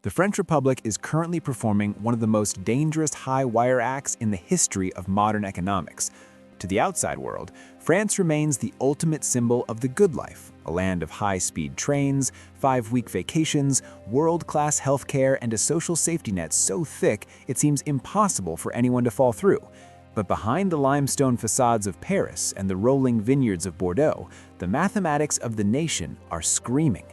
The French Republic is currently performing one of the most dangerous high-wire acts in the history of modern economics. To the outside world, France remains the ultimate symbol of the good life, a land of high-speed trains, 5-week vacations, world-class healthcare, and a social safety net so thick it seems impossible for anyone to fall through. But behind the limestone facades of Paris and the rolling vineyards of Bordeaux, the mathematics of the nation are screaming.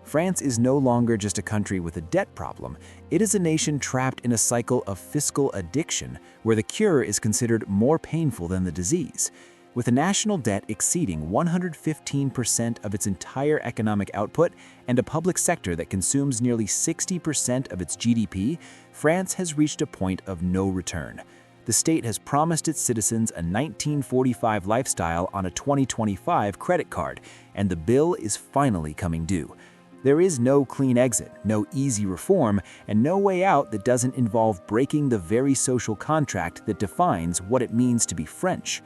France is no longer just a country with a debt problem, it is a nation trapped in a cycle of fiscal addiction where the cure is considered more painful than the disease. With a national debt exceeding 115% of its entire economic output and a public sector that consumes nearly 60% of its GDP, France has reached a point of no return. The state has promised its citizens a 1945 lifestyle on a 2025 credit card, and the bill is finally coming due. There is no clean exit, no easy reform, and no way out that doesn't involve breaking the very social contract that defines what it means to be French.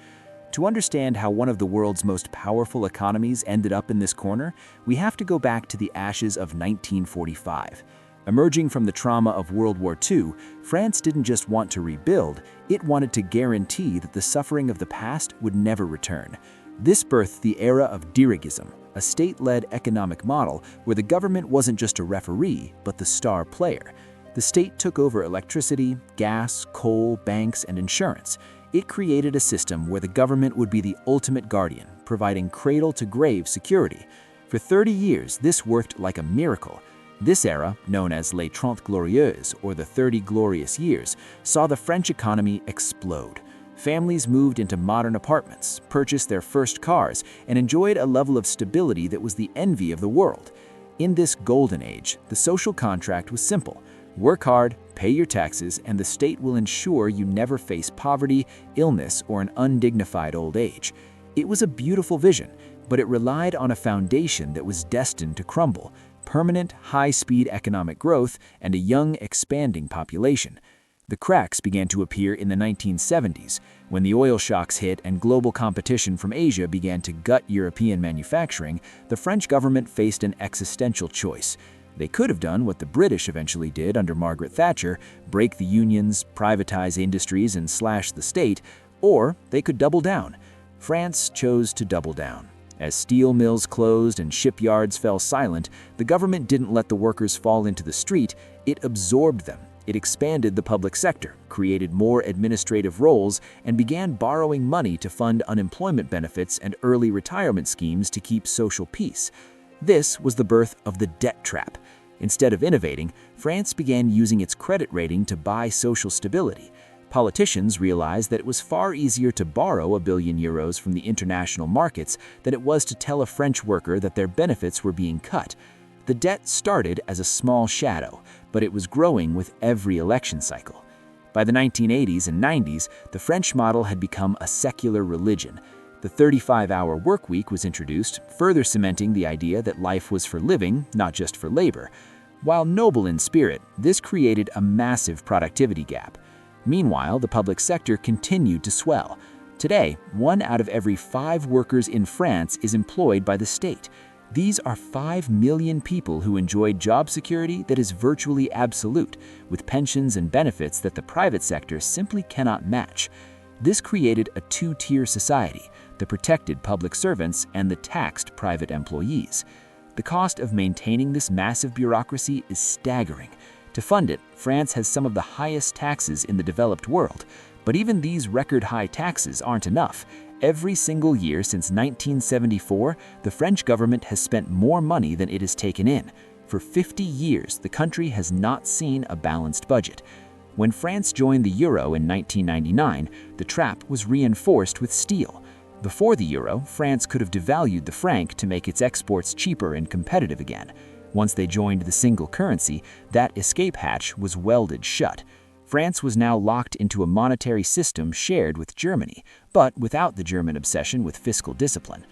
To understand how one of the world's most powerful economies ended up in this corner, we have to go back to the ashes of 1945. Emerging from the trauma of World War II, France didn't just want to rebuild, it wanted to guarantee that the suffering of the past would never return. This birthed the era of dirigisme, a state-led economic model where the government wasn't just a referee, but the star player. The state took over electricity, gas, coal, banks, and insurance. It created a system where the government would be the ultimate guardian, providing cradle-to-grave security. For 30 years, this worked like a miracle. This era, known as Les 30 Glorieuses, or the 30 Glorious Years, saw the French economy explode. Families moved into modern apartments, purchased their first cars, and enjoyed a level of stability that was the envy of the world. In this golden age, the social contract was simple. Work hard, pay your taxes, and the state will ensure you never face poverty, illness, or an undignified old age. It was a beautiful vision, but it relied on a foundation that was destined to crumble: permanent, high-speed economic growth and a young, expanding population. The cracks began to appear in the 1970s, when the oil shocks hit and global competition from Asia began to gut European manufacturing. The French government faced an existential choice. They could have done what the British eventually did under Margaret Thatcher, break the unions, privatize industries, and slash the state, or they could double down. France chose to double down. As steel mills closed and shipyards fell silent, the government didn't let the workers fall into the street, it absorbed them. It expanded the public sector, created more administrative roles, and began borrowing money to fund unemployment benefits and early retirement schemes to keep social peace. This was the birth of the debt trap. Instead of innovating, France began using its credit rating to buy social stability. Politicians realized that it was far easier to borrow €1 billion from the international markets than it was to tell a French worker that their benefits were being cut. The debt started as a small shadow, but it was growing with every election cycle. By the 1980s and 90s, the French model had become a secular religion. The 35-hour workweek was introduced, further cementing the idea that life was for living, not just for labor. While noble in spirit, this created a massive productivity gap. Meanwhile, the public sector continued to swell. Today, 1 out of every 5 workers in France is employed by the state. These are 5 million people who enjoy job security that is virtually absolute, with pensions and benefits that the private sector simply cannot match. This created a 2-tier society: the protected public servants and the taxed private employees. The cost of maintaining this massive bureaucracy is staggering. To fund it, France has some of the highest taxes in the developed world. But even these record-high taxes aren't enough. Every single year since 1974, the French government has spent more money than it has taken in. For 50 years, the country has not seen a balanced budget. When France joined the euro in 1999, the trap was reinforced with steel. Before the euro, France could have devalued the franc to make its exports cheaper and competitive again. Once they joined the single currency, that escape hatch was welded shut. France was now locked into a monetary system shared with Germany, but without the German obsession with fiscal discipline.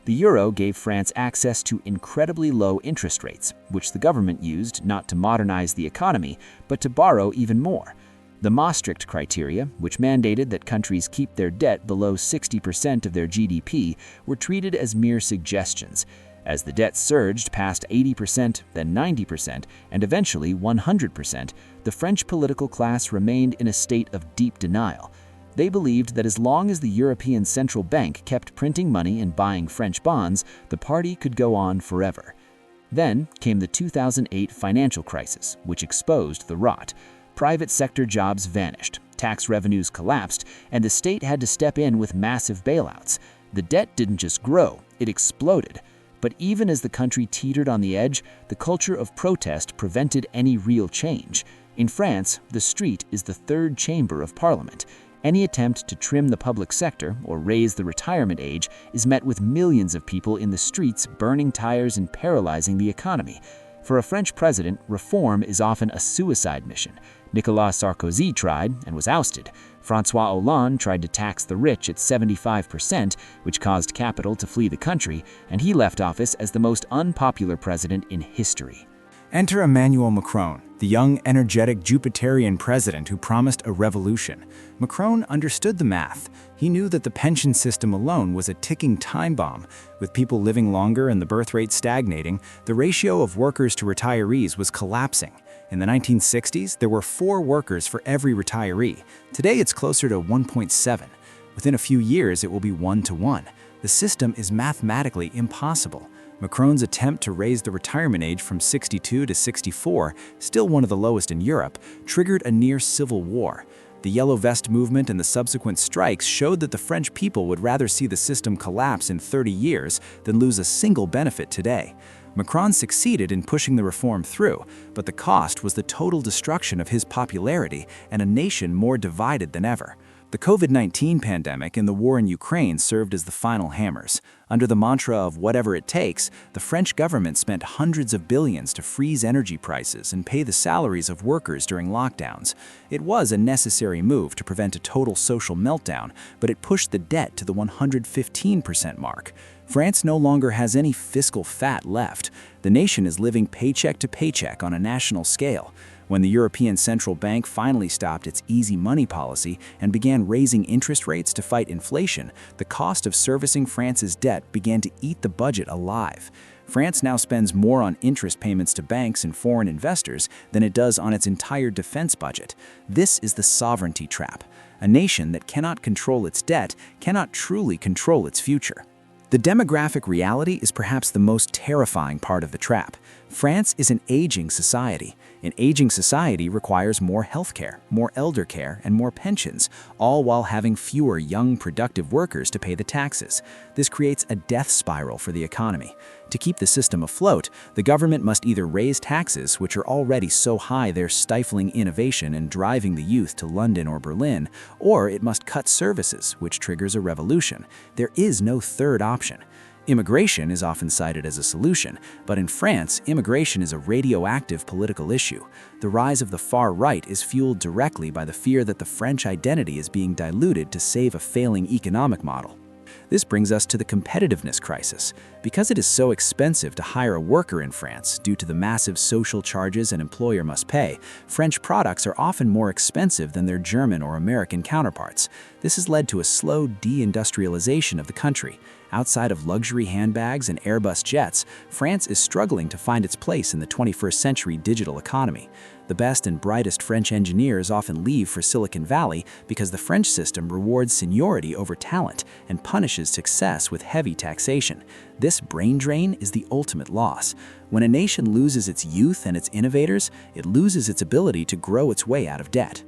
The euro gave France access to incredibly low interest rates, which the government used not to modernize the economy, but to borrow even more. The Maastricht criteria, which mandated that countries keep their debt below 60% of their GDP, were treated as mere suggestions. As the debt surged past 80%, then 90%, and eventually 100%, the French political class remained in a state of deep denial. They believed that as long as the European Central Bank kept printing money and buying French bonds, the party could go on forever. Then came the 2008 financial crisis, which exposed the rot. Private sector jobs vanished, tax revenues collapsed, and the state had to step in with massive bailouts. The debt didn't just grow, it exploded. But even as the country teetered on the edge, the culture of protest prevented any real change. In France, the street is the third chamber of parliament. Any attempt to trim the public sector or raise the retirement age is met with millions of people in the streets burning tires and paralyzing the economy. For a French president, reform is often a suicide mission. Nicolas Sarkozy tried and was ousted. François Hollande tried to tax the rich at 75%, which caused capital to flee the country, and he left office as the most unpopular president in history. Enter Emmanuel Macron, the young, energetic Jupiterian president who promised a revolution. Macron understood the math. He knew that the pension system alone was a ticking time bomb. With people living longer and the birth rate stagnating, the ratio of workers to retirees was collapsing. In the 1960s, there were 4 workers for every retiree. Today, it's closer to 1.7. Within a few years, it will be 1-to-1. The system is mathematically impossible. Macron's attempt to raise the retirement age from 62 to 64, still one of the lowest in Europe, triggered a near civil war. The Yellow Vest movement and the subsequent strikes showed that the French people would rather see the system collapse in 30 years than lose a single benefit today. Macron succeeded in pushing the reform through, but the cost was the total destruction of his popularity and a nation more divided than ever. The COVID-19 pandemic and the war in Ukraine served as the final hammers. Under the mantra of whatever it takes, the French government spent hundreds of billions to freeze energy prices and pay the salaries of workers during lockdowns. It was a necessary move to prevent a total social meltdown, but it pushed the debt to the 115% mark. France no longer has any fiscal fat left. The nation is living paycheck to paycheck on a national scale. When the European Central Bank finally stopped its easy money policy and began raising interest rates to fight inflation, the cost of servicing France's debt began to eat the budget alive. France now spends more on interest payments to banks and foreign investors than it does on its entire defense budget. This is the sovereignty trap. A nation that cannot control its debt cannot truly control its future. The demographic reality is perhaps the most terrifying part of the trap. France is an aging society. An aging society requires more healthcare, more elder care, and more pensions, all while having fewer young, productive workers to pay the taxes. This creates a death spiral for the economy. To keep the system afloat, the government must either raise taxes, which are already so high they're stifling innovation and driving the youth to London or Berlin, or it must cut services, which triggers a revolution. There is no third option. Immigration is often cited as a solution, but in France, immigration is a radioactive political issue. The rise of the far right is fueled directly by the fear that the French identity is being diluted to save a failing economic model. This brings us to the competitiveness crisis. Because it is so expensive to hire a worker in France due to the massive social charges an employer must pay, French products are often more expensive than their German or American counterparts. This has led to a slow deindustrialization of the country. Outside of luxury handbags and Airbus jets, France is struggling to find its place in the 21st century digital economy. The best and brightest French engineers often leave for Silicon Valley because the French system rewards seniority over talent and punishes success with heavy taxation. This brain drain is the ultimate loss. When a nation loses its youth and its innovators, it loses its ability to grow its way out of debt.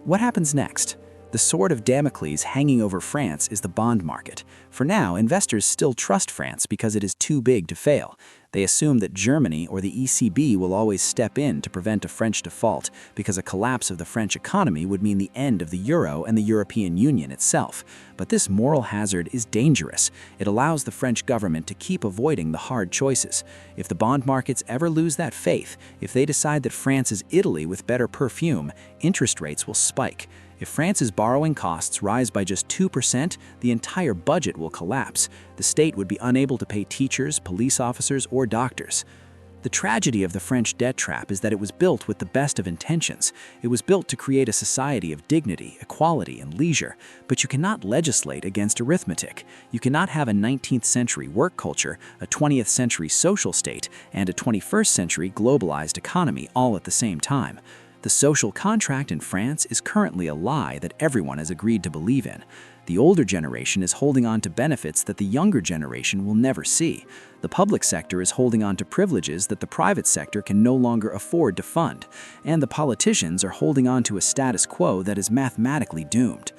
What happens next? The sword of Damocles hanging over France is the bond market. For now, investors still trust France because it is too big to fail. They assume that Germany or the ECB will always step in to prevent a French default because a collapse of the French economy would mean the end of the euro and the European Union itself. But this moral hazard is dangerous. It allows the French government to keep avoiding the hard choices. If the bond markets ever lose that faith, if they decide that France is Italy with better perfume, interest rates will spike. If France's borrowing costs rise by just 2%, the entire budget will collapse. The state would be unable to pay teachers, police officers, or doctors. The tragedy of the French debt trap is that it was built with the best of intentions. It was built to create a society of dignity, equality, and leisure. But you cannot legislate against arithmetic. You cannot have a 19th century work culture, a 20th century social state, and a 21st century globalized economy all at the same time. The social contract in France is currently a lie that everyone has agreed to believe in. The older generation is holding on to benefits that the younger generation will never see. The public sector is holding on to privileges that the private sector can no longer afford to fund. And the politicians are holding on to a status quo that is mathematically doomed.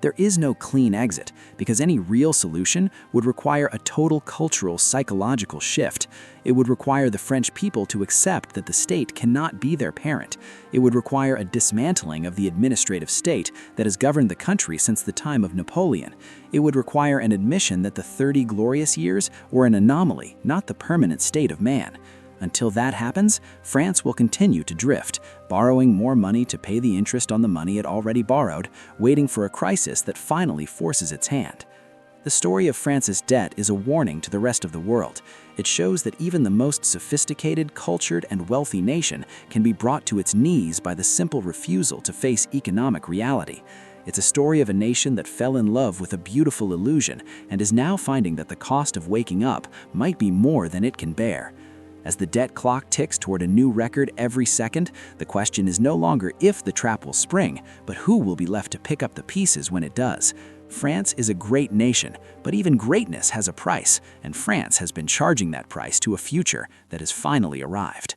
There is no clean exit, because any real solution would require a total cultural, psychological shift. It would require the French people to accept that the state cannot be their parent. It would require a dismantling of the administrative state that has governed the country since the time of Napoleon. It would require an admission that the 30 glorious years were an anomaly, not the permanent state of man. Until that happens, France will continue to drift, borrowing more money to pay the interest on the money it already borrowed, waiting for a crisis that finally forces its hand. The story of France's debt is a warning to the rest of the world. It shows that even the most sophisticated, cultured, and wealthy nation can be brought to its knees by the simple refusal to face economic reality. It's a story of a nation that fell in love with a beautiful illusion and is now finding that the cost of waking up might be more than it can bear. As the debt clock ticks toward a new record every second, the question is no longer if the trap will spring, but who will be left to pick up the pieces when it does. France is a great nation, but even greatness has a price, and France has been charging that price to a future that has finally arrived.